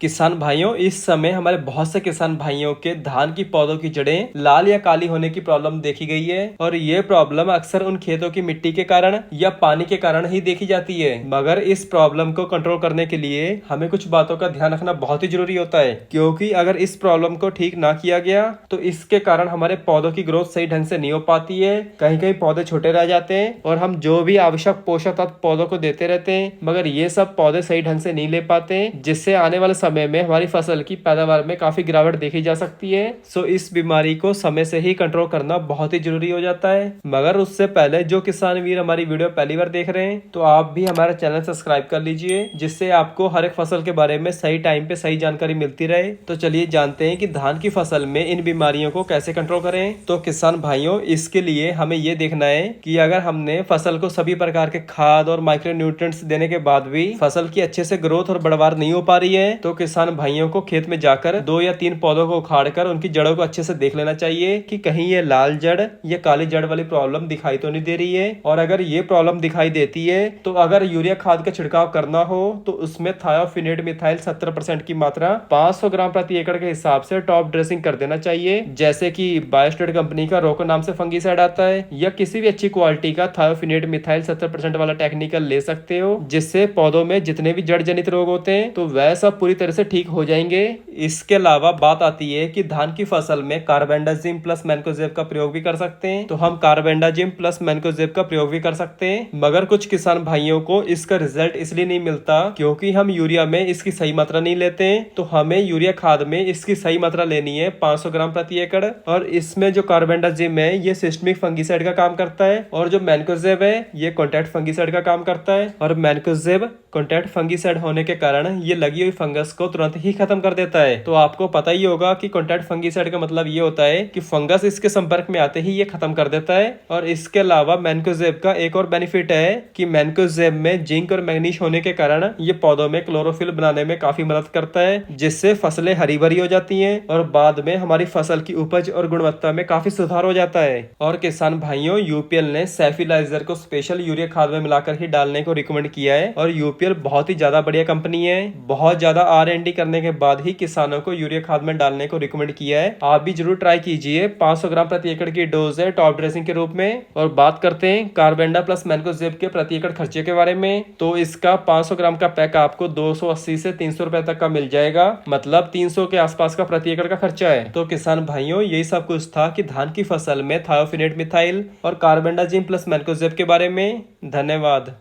किसान भाइयों, इस समय हमारे बहुत से किसान भाइयों के धान की पौधों की जड़ें लाल या काली होने की प्रॉब्लम देखी गई है। और ये प्रॉब्लम अक्सर उन खेतों की मिट्टी के कारण या पानी के कारण ही देखी जाती है। मगर इस प्रॉब्लम को कंट्रोल करने के लिए हमें कुछ बातों का ध्यान रखना बहुत ही जरूरी होता है, क्योंकि अगर इस प्रॉब्लम को ठीक ना किया गया तो इसके कारण हमारे पौधों की ग्रोथ सही ढंग से नहीं हो पाती है। कहीं कहीं पौधे छोटे रह जाते हैं और हम जो भी आवश्यक पोषक तत्व पौधों को देते रहते हैं, मगर ये सब पौधे सही ढंग से नहीं ले पाते, जिससे आने वाले समय में हमारी फसल की पैदावार में काफी गिरावट देखी जा सकती है। सो इस बीमारी को समय से ही कंट्रोल करना बहुत ही जरूरी हो जाता है। मगर उससे पहले जो किसान वीर हमारी वीडियो पहली बार देख रहे हैं तो आप भी हमारा चैनल सब्सक्राइब कर लीजिए, जिससे आपको हर एक फसल के बारे में सही टाइम पे सही जानकारी मिलती रहे। तो चलिए जानते हैं कि धान की फसल में इन बीमारियों को कैसे कंट्रोल करें। तो किसान भाइयों, इसके लिए हमें ये देखना है कि अगर हमने फसल को सभी प्रकार के खाद और माइक्रो न्यूट्रिएंट्स देने के बाद भी फसल की अच्छे से ग्रोथ और बढ़वार नहीं हो पा रही है, तो किसान भाइयों को खेत में जाकर 2 या 3 पौधों को उखाड़कर उनकी जड़ों को अच्छे से देख लेना चाहिए कि कहीं ये लाल जड़ या काली जड़ वाली प्रॉब्लम दिखाई तो नहीं दे रही है। और अगर ये प्रॉब्लम दिखाई देती है तो अगर यूरिया खाद का छिड़काव करना हो तो उसमें थायोफिनेट मिथाइल 70% की मात्रा 500 ग्राम प्रति एकड़ के हिसाब से टॉप ड्रेसिंग कर देना चाहिए। जैसे कि बायोस्टेट कंपनी का रोको नाम से फंगीसाइड आता है, या किसी भी अच्छी क्वालिटी का थायोफिनेट मिथाइल 70% वाला टेक्निकल ले सकते हो, जिससे पौधों में जितने भी जड़ जनित रोग होते हैं तो वह सब पूरी तरह से ठीक हो जाएंगे। इसके अलावा बात आती है कि धान की फसल में कार्बेंडाजिम प्लस मैंकोजेब का प्रयोग भी कर सकते हैं, तो हम कार्बेंडाजिम प्लस मैंकोजेब का प्रयोग भी कर सकते हैं। मगर कुछ किसान भाइयों को इसका रिजल्ट इसलिए नहीं मिलता क्योंकि हम यूरिया में इसकी सही मात्रा नहीं लेते हैं। तो हमें यूरिया खाद में इसकी सही मात्रा लेनी है 500 ग्राम प्रति एकड़। और इसमें जो कार्बेंडाजिम है ये सिस्टमिक फंगीसाइड का काम करता है, और जो मैंकोजेब है ये कॉन्टैक्ट फंगीसाइड का काम करता है। और मैंकोजेब कॉन्टैक्ट फंगीसाइड होने के कारण ये लगी हुई फंगस को तुरंत ही खत्म कर देता है। तो आपको पता ही होगा कि कॉन्टैक्ट फंगीसाइड का मतलब ये होता है कि फंगस इसके संपर्क में आते ही ये खत्म कर देता है। और इसके अलावा मैंकोजेब का एक और बेनिफिट है कि मैंकोजेब में जिंक और मैग्नीशियम होने के कारण ये पौधों में क्लोरोफिल बनाने में काफी मदद करता है, जिससे फसलें हरी भरी हो जाती हैं और बाद में हमारी फसल की उपज और गुणवत्ता में काफी सुधार हो जाता है। और किसान भाइयों, यूपीएल ने सेफिलाइजर को स्पेशल यूरिया खाद में मिलाकर ही डालने को रिकमेंड किया है। और यूपीएल बहुत ही ज्यादा बढ़िया कंपनी है, बहुत ज्यादा R&D करने के बाद ही किसानों को यूरिया खाद में डालने को रिकमेंड किया है। आप भी जरूर ट्राई कीजिए। 500 ग्राम प्रति एकड़ की डोज है टॉप ड्रेसिंग के रूप में। और बात करते हैं कार्बेंडा प्लस मैंकोजेब के प्रति एकड़ खर्चे के बारे में, तो इसका 500 ग्राम का पैक आपको 280 से 300 रुपए तक का मिल जाएगा, मतलब 300 के आसपास का प्रति एकड़ का खर्चा है। तो किसान भाइयों, यही सब कुछ था कि धान की फसल में थायोफिनेट मिथाइल और कार्बेंडाजिम प्लस मैंकोजेब के बारे में। धन्यवाद।